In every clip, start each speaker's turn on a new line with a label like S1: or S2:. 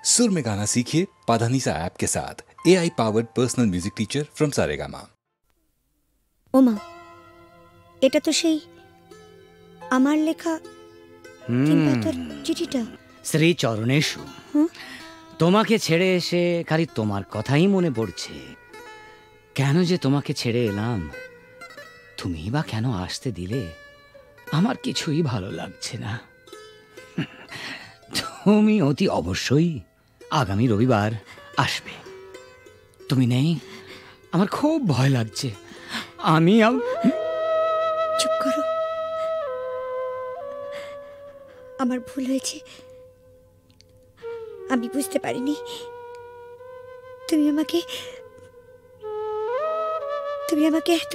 S1: सुर में गाना सीखिए पाधानीसा ऐप के साथ। AI powered personal music teacher from Saregama.
S2: ওমা, এটা তো সেই আমার লেখা কিংবা চিঠিটা।
S3: শ্রী চরণেশু, তোমাকে ছেড়ে এসে খালি তোমার কথাই মনে পড়ছে। কেন যে তোমাকে ছেড়ে এলাম, তুমি বা কেন আসতে দিলে, আমার কিছুই ভালো লাগছে না। তুমি অতি অবশ্যই আগামী রবিবার আসবে। তুমি নেই, আমার খুব ভয় লাগছে। আমি
S2: চুপ করো, আমার ভুল হয়েছে। আমি বুঝতে পারিনি তুমি আমাকে এত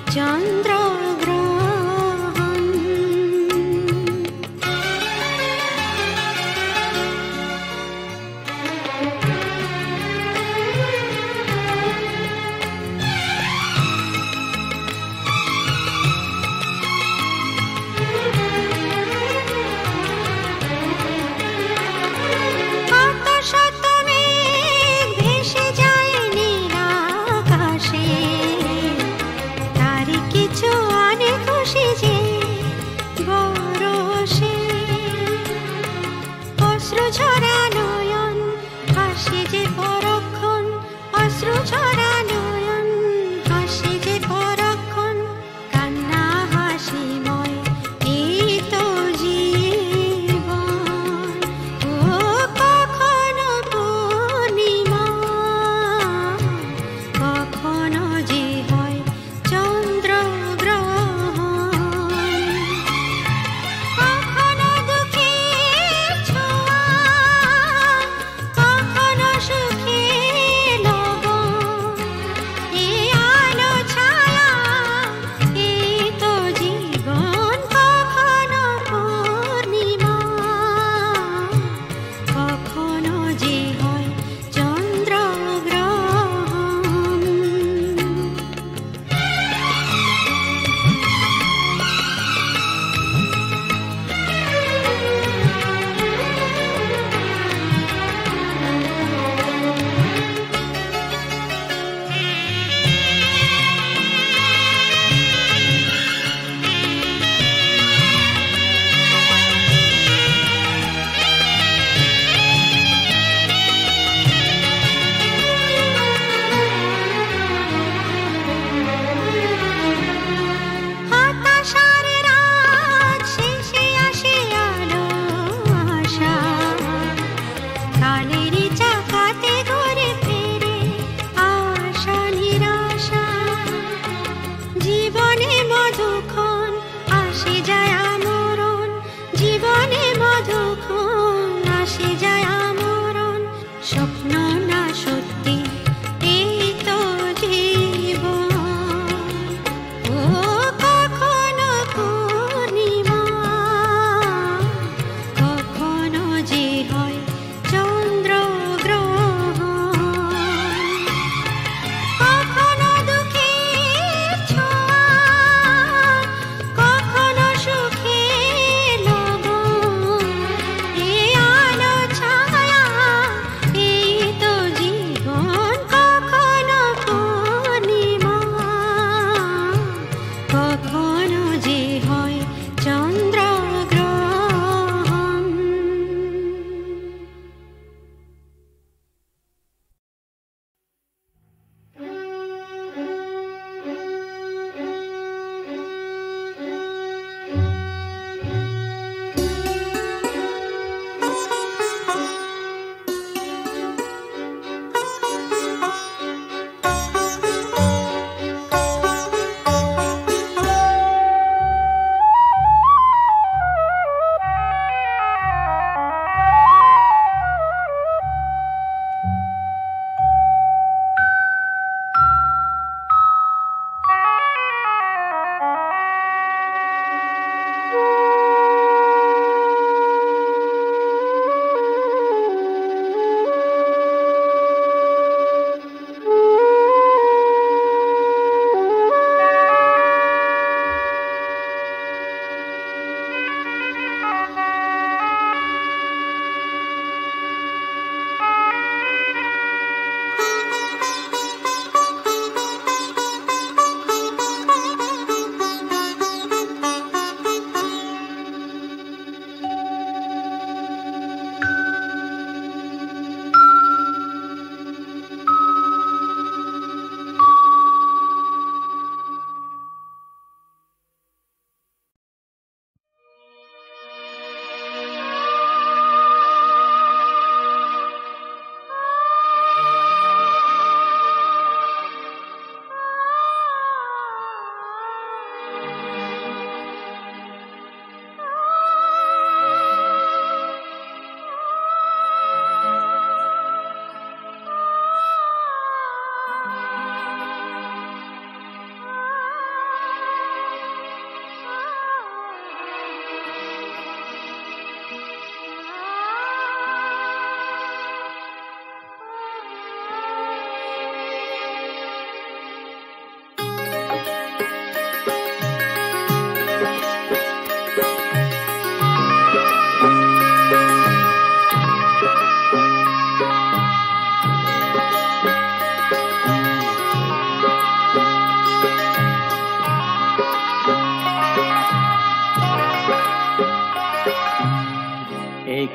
S2: চন্দ্রগ্রহণ।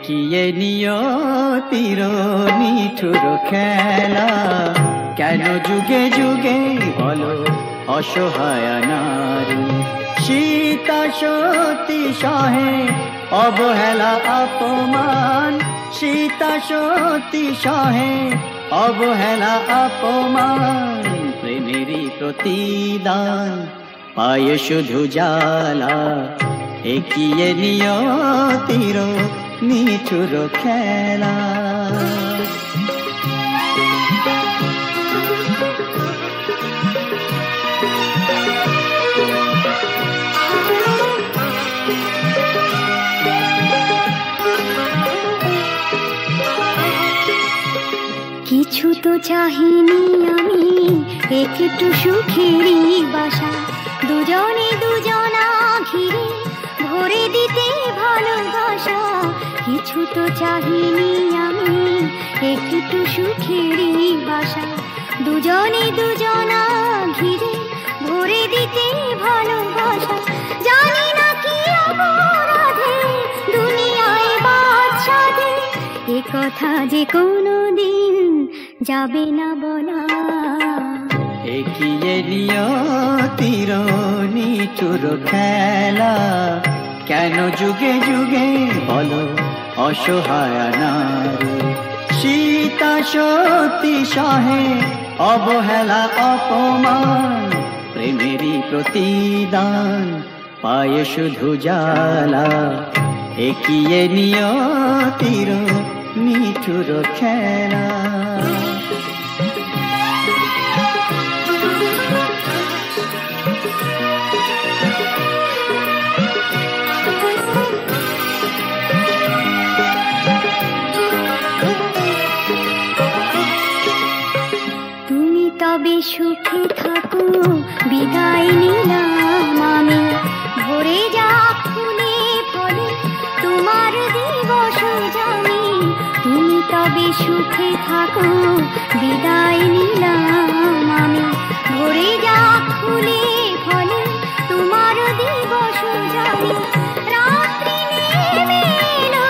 S4: একিয়ে নিয়তির নিঠুর খেলা, কেন যুগে যুগে বলো অসহায় নারী। সীতা সতী সহে অবহেলা অপমান, সীতা সতী সহে অবহেলা অপমান। প্রেমেরই প্রতিদান পায় শুধু জ্বালা, একিয়ে নিয়তির নিঠুর খেলা।
S2: কিছু তো চাহিনি আমি, একটু সুখেরই বাসা, দুজনে দুজনা ঘিরে ভরে দিতে ভালোবাসা। কিছু তো চাহিনি আমি, একটু সুখেরই বাসা, দুজনে দুজনা ঘিরে ভরে দিতে ভালোবাসা। জানি না কি অপরাধে দুনিয়ায় বাদশাদে, এ কথা যে কোনো দিন যাবে না বলা।
S4: একিয়ে নিয়তির নিঠুর খেলা, কেন যুগে যুগে বলো অসহায় নারী। সীতা সতী সহে অবহেলা অপমান, প্রেমেরই প্রতিদান পায় শুধু জ্বালা। একিয়ে নিয়তির নিঠুর খেলা।
S2: তুমি তবে সুখে থাকো, বিদায় নিলাম আমি। ভরে যাক ফুলে ফলে তোমার দিবস জানি। তুমি তবে সুখে থাকো, বিদায় নিলাম আমি। ভরে যাক ফুলে ফলে তোমার দিবস জানি। রাত্রি নেমে এলো,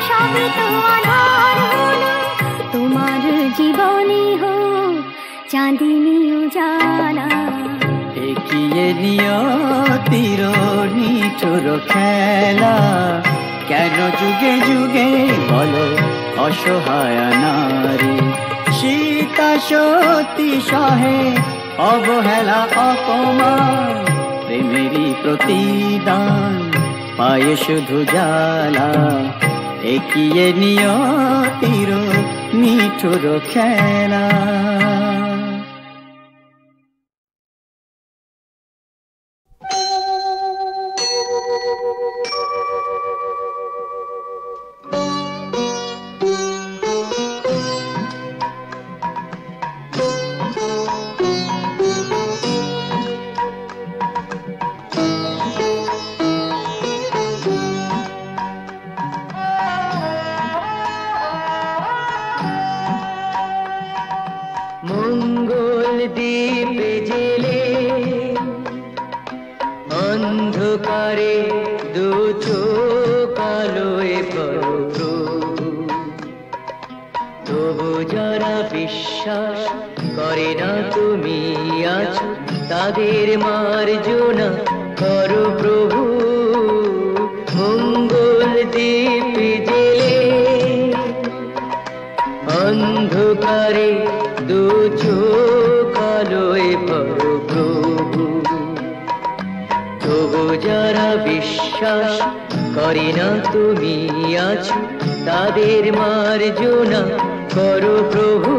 S2: সবে তো আধার হলো, তোমার জীবনে হোক চাঁদিনী উজালা।
S4: একিয়ে নিয়তির নিঠুর খেলা, কেন যুগে যুগে বলো অসহায় নারী। সীতা সতী সহে অবহেলা অপমান, প্রেমেরই প্রতিদান পায় শুধু জ্বালা। একিয়ে নিয়তির নিঠুর খেলা।
S5: মঙ্গল দ্বীপে জেলে অন্ধকারে দু চোখ আলোয় প্রভু, তবু যারা বিশ্বাস করে না তুমি আছো, তাদের মার্জনা করো প্রভু। মঙ্গল দ্বীপে জেলে অন্ধকারে দু চোখ আলোয় প্রভু, তবু যারা বিশ্বাস করে না তুমি আছো, তাদের মার্জনা করো প্রভু।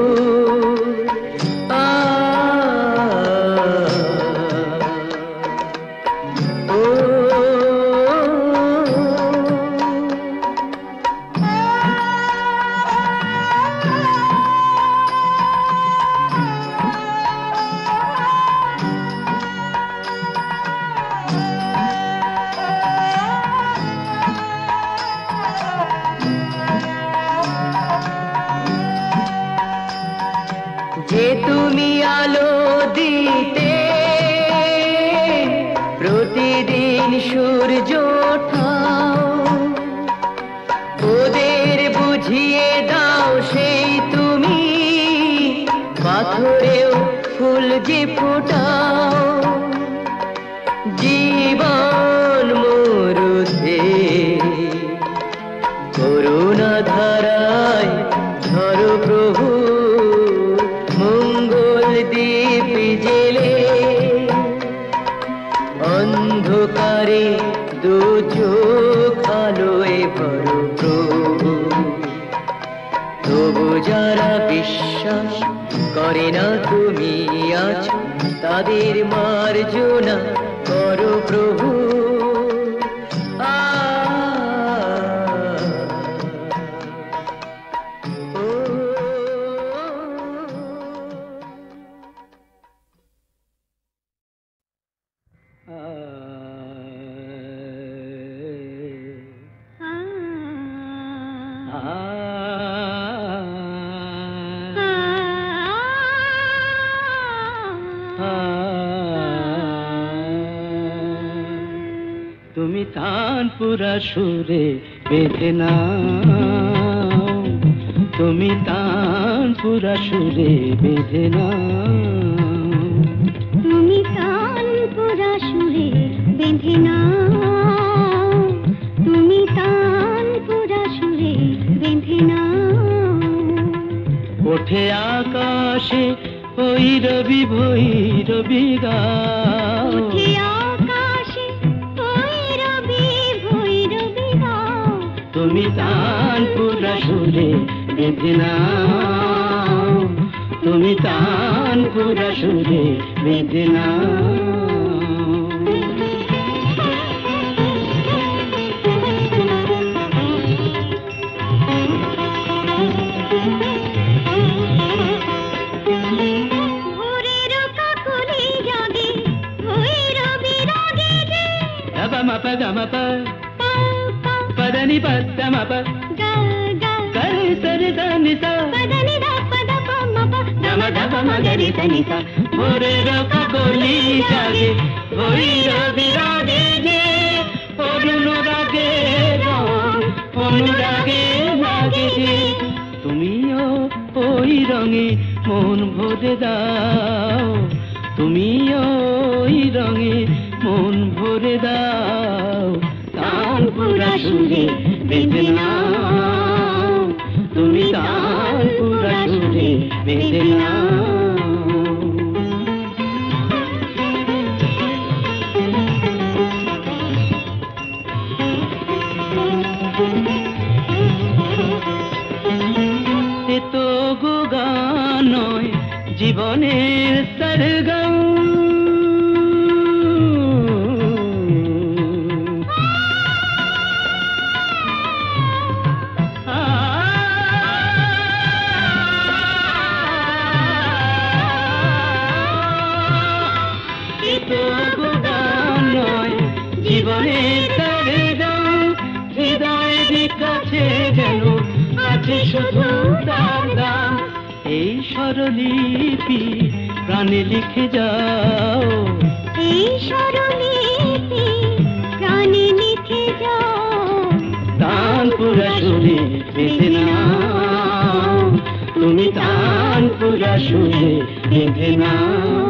S5: যে তুমি আলো দিতে প্রতিদিন সূর্য ওঠাও, ওদের যে ফোটাও জীবন মরুতে করুণা ধারায় ধরো প্রভু মঙ্গল দীপ জেলে অন্ধকারে দু চোখ আলোয় ভরো প্রভু তবু যারা বিশ্বাস করে না তুমি আছো তাদের মার্জনা করো প্রভু
S4: তুমি তানপুরা সুরে বেঁধে নাও তুমি তানপুরা সুরে বেঁধে নাও
S2: তুমি তানপুরা সুরে বেঁধে নাও তুমি তানপুরা সুরে বেঁধে নাও
S4: ওঠে আকাশে ওই রবি ভৈরবী গাও
S2: ওঠে আকাশে ওই রবি ভৈরবী গাও
S4: তুমি তানপুরা সুরে বেঁধে নাও তুমি তানপুরা সুরে বেঁধে নাও పదని పద్మ కరి సరి దని స గమ ధప మగరి దని స భోరే రక గోలి జాగే ভৈরবী রাগে যে অনুরাগে অনুরাগে লাগে যে তুমিও ওই রঙে মন ভরে দাও তুমিও ওই রঙে মন ভরে দাও তানপুরা সুরে বেঁধে নাও তুমি তানপুরা সুরে বেঁধে নাও এ তো গো গান নয় জীবনের সরগম জীবনের সরগম হৃদয়ের কাছে যেন আছে শুধু তার দাম এই স্বরলিপি প্রাণে লিখে যাও
S2: এই স্বরলিপি প্রাণে লিখে যাও
S4: তানপুরা সুরে বেঁধে নাও তুমি তানপুরা সুরে বেঁধে নাও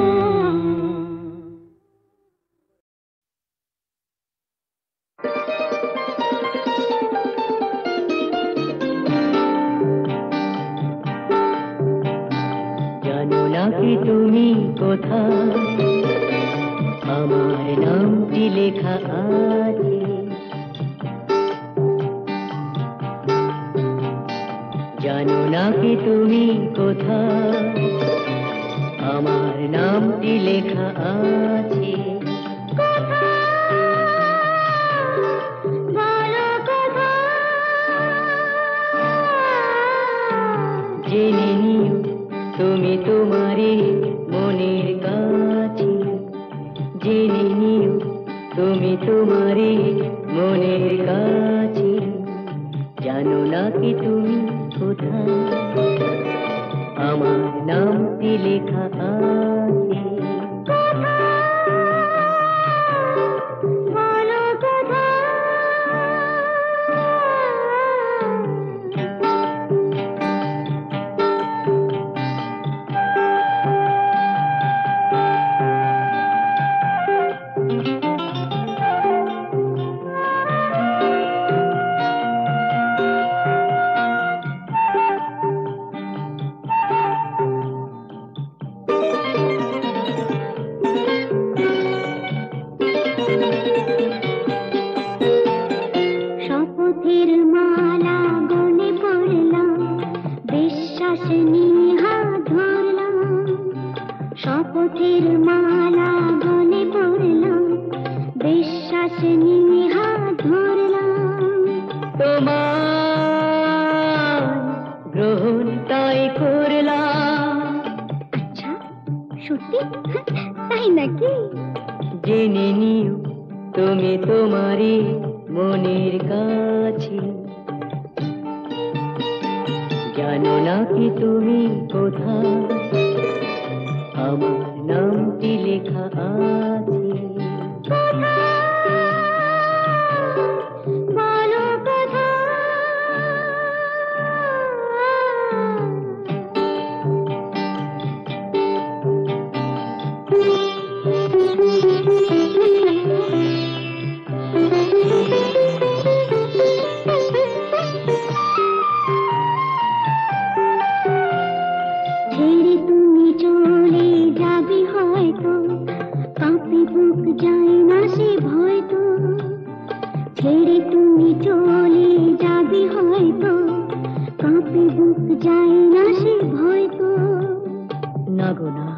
S5: তুমি কোথায় আমার নামটি লেখা আছে জানো না কি তুমি কোথায় আমার নামটি লেখা আছে জেনে নিও তুমি তোমারই মনের কাছে জেনে নিও তুমি তোমারই মনের কাছে জানো না কি তুমি কোথায় আমার নামটি লেখা আছে
S2: পাশে নিয়ে হাত ধরলাম,
S5: তোমার গ্রহণ তাই করলাম।
S2: আচ্ছা সত্যি? তাই নাকি?
S5: জেনে নিও তুমি তোমারই মনের কাছে, জানো না কি তুমি কোথায় আমার নামটি লেখা আছে।
S2: বলো কথা। ছেড়ে তুমি চলে যাবে হয়তো, কাঁপে বুক যায় না সে ভয় তো। ছেড়ে তুমি চলে যাবে হয়তো, কাঁপে বুক যায় না সে ভয় তো।
S5: না গো না,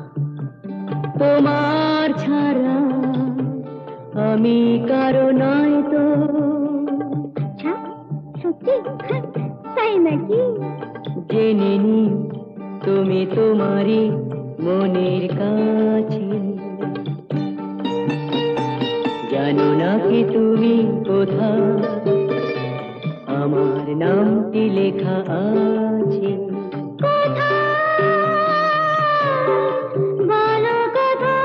S5: তোমার ছাড়া আমি কারো নয় তো।
S2: আচ্ছা সত্যি? তাই নাকি?
S5: জেনে নিও তুমি তোমারই মনের কাছে, জানো না কি তুমি কোথায় আমার নামটি লেখা আছে।
S2: বলো কথা।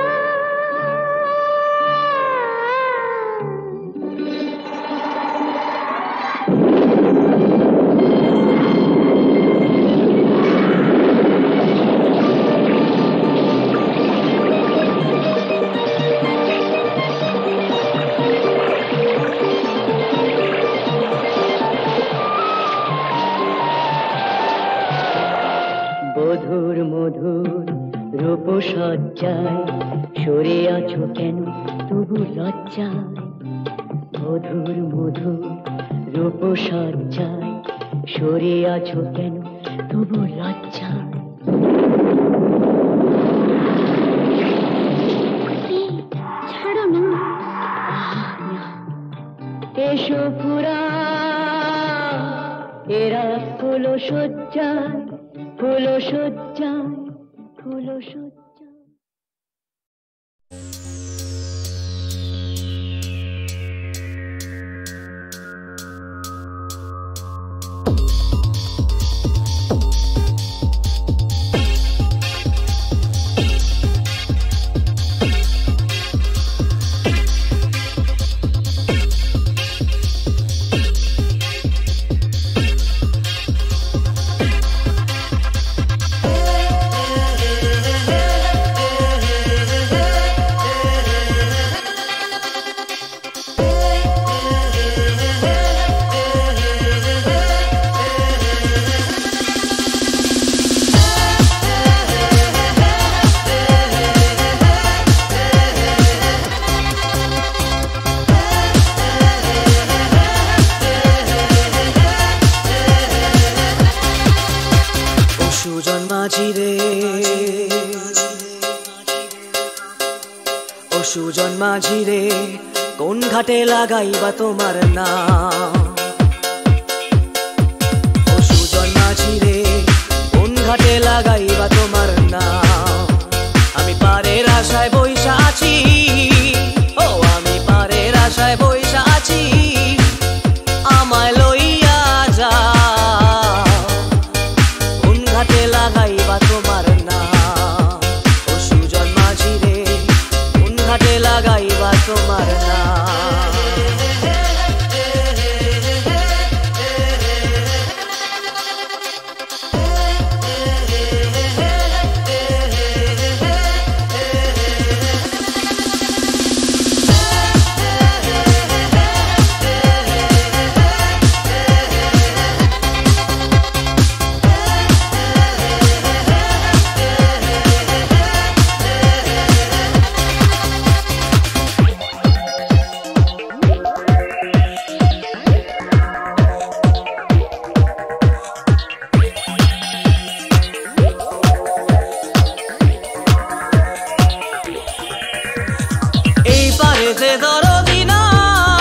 S5: মধুর মধুর রূপসজ্জায় সরে আছো কেন তবু লজ্জায়। মধুর মধুর রূপসজ্জায় সরে আছো কেন তবু লজ্জায়।
S2: ছাড়ো না।
S5: এসো পুরা এরা ফুল সজ্জায়, ফুল সজ্জায়, ফুল সজ্জায়।
S6: সুজন মাঝি রে কোন ঘাটে লাগাইবা তোমার নাম? ও সুজন মাঝি রে কোন ঘাটে লাগাইবা তোমার নাম? আমি পারের আশায় বইসা আছি, ও আমি পারের আশায় বইসা আছি, আমায় লইয়া যাও কোন ঘাটে লাগাইবা তোমার নাম? ও সুজন মাঝি রে কোন ঘাটে লাগাইবা তোমার নাম? এই পারেতে দরদি নাই,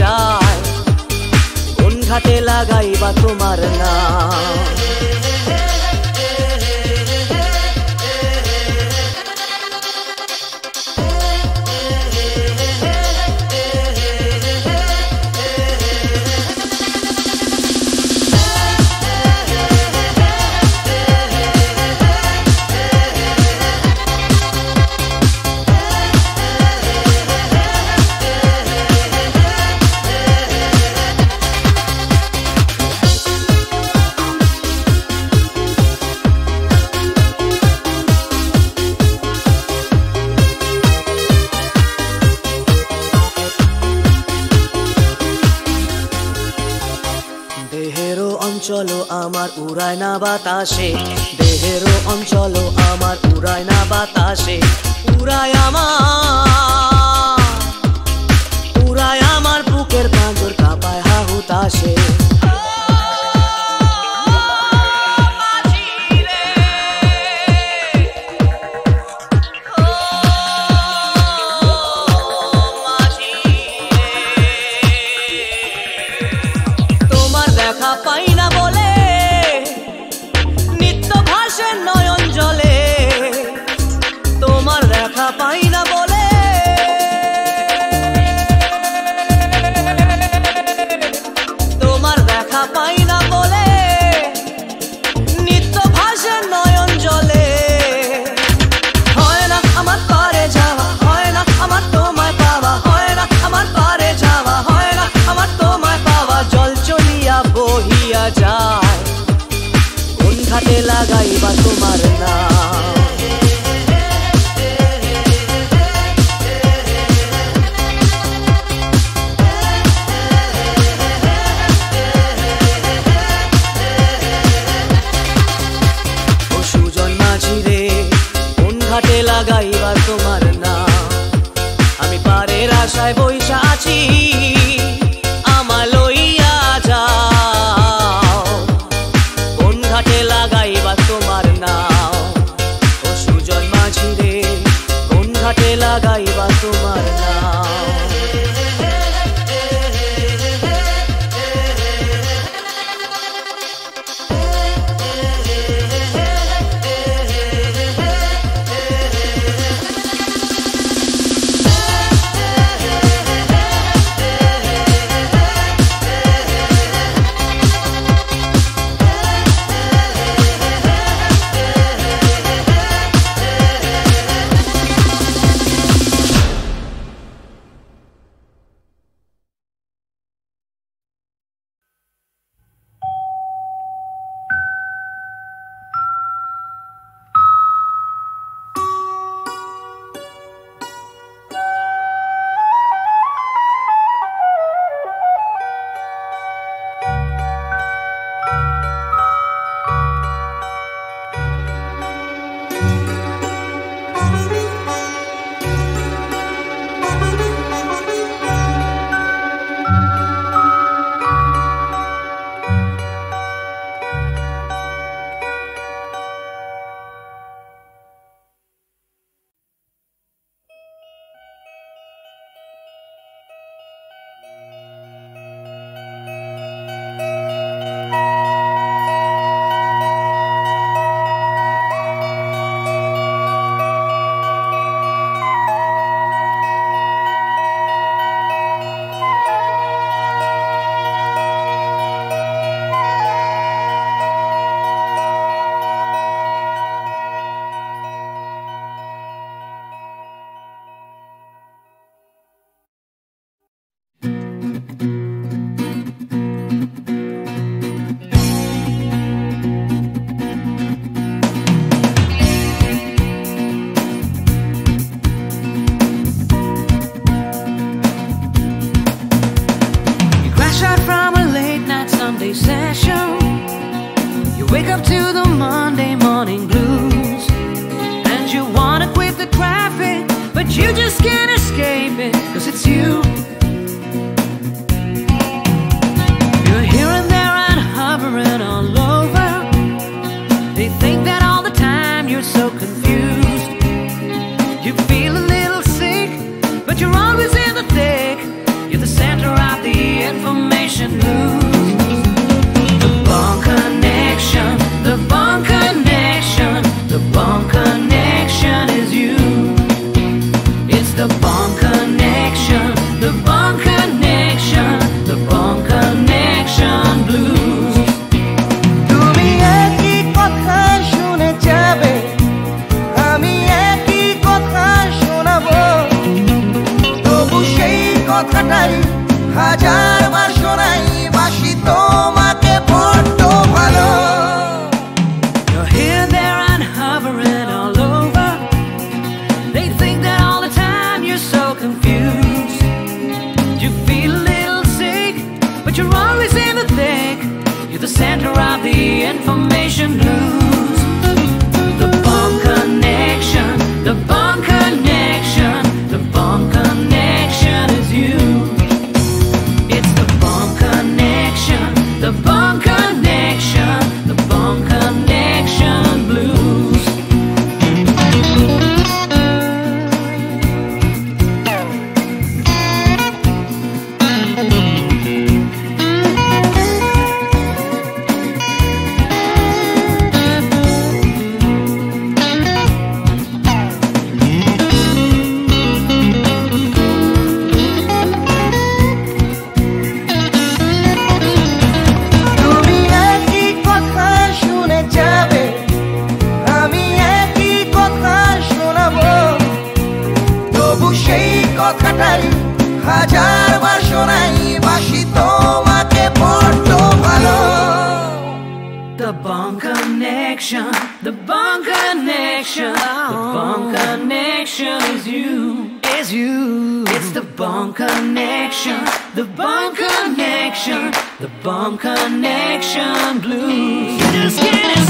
S6: যায় কোন ঘাটে লাগাইবা তোমার নাম দেহেরও অঞ্চল আমার উড়ায় না বাতাসে দেহেরও অঞ্চল আমার উড়ায় না বাতাসে উড়ায় আমার বুকের পাঁজর কাঁপায় হাহুতাসে পাই না বলে নিত্য ভাসে নয়ন জলে তোমার দেখা পাই না বলে তোমার দেখা পাই না বলে নিত্য ভাসে নয়ন জলে হয় না আমার পারে যাওয়া হয় না আমার তোমায় পাওয়া হয় না আমার পারে যাওয়া হয় না আমার তোমায় পাওয়া জল চলিয়া বহিয়া যায় কোন ঘাটে লাগাইবা তোমার নাম ও সুজন মাঝি রে কোন ঘাটে লাগাইবা তোমার নাম আমি পারের আশায় বইসা আছি আমায় লইয়া যাও কোন ঘাটে লাগাইবা তোমার নাম ও সুজন মাঝি রে কোন ঘাটে লাগাইবা তোমার নাম
S7: Wake up to the Monday morning blues, and you wanna quit the traffic, but you just can't escape it, 'cause it's you. You're here and there and hovering all over. They think that all the time you're so confused. You feel a little sick, but you're always in the thick. You're the center of the information blues. The Bond Connection, the Bond Connection, the Bond Connection is you. It's the Bond Connection, the Bond Connection, the Bond Connection blues.
S6: তুমি একই কথা শুনে যাবে, আমি একই কথা শোনাবো, তবু সেই কথাটাই হাজারবার শোনাই, বাসি তোমাকে বড্ড ভালো।
S7: You're here, there, and hovering all over. They think that all the time you're so confused. You feel a little sick, but you're always in the thick. You're the center of the information blues. The Bond Connection, the Bond Connection, the Bond Connection is you. It's the Bond Connection, the Bond Connection, the Bond Connection blues.
S6: তুমি একই কথা শুনে যাবে, আমি একই কথা শোনাবো, তবু সেই কথাটাই হাজারবার শোনাই, বাসি তোমাকে বড্ড ভালো।
S7: The Bond Connection, the Bond Connection, the Bond Connection is you, is you. It's the Bond Connection, the Bond Connection, the Bond Connection blues. You just can't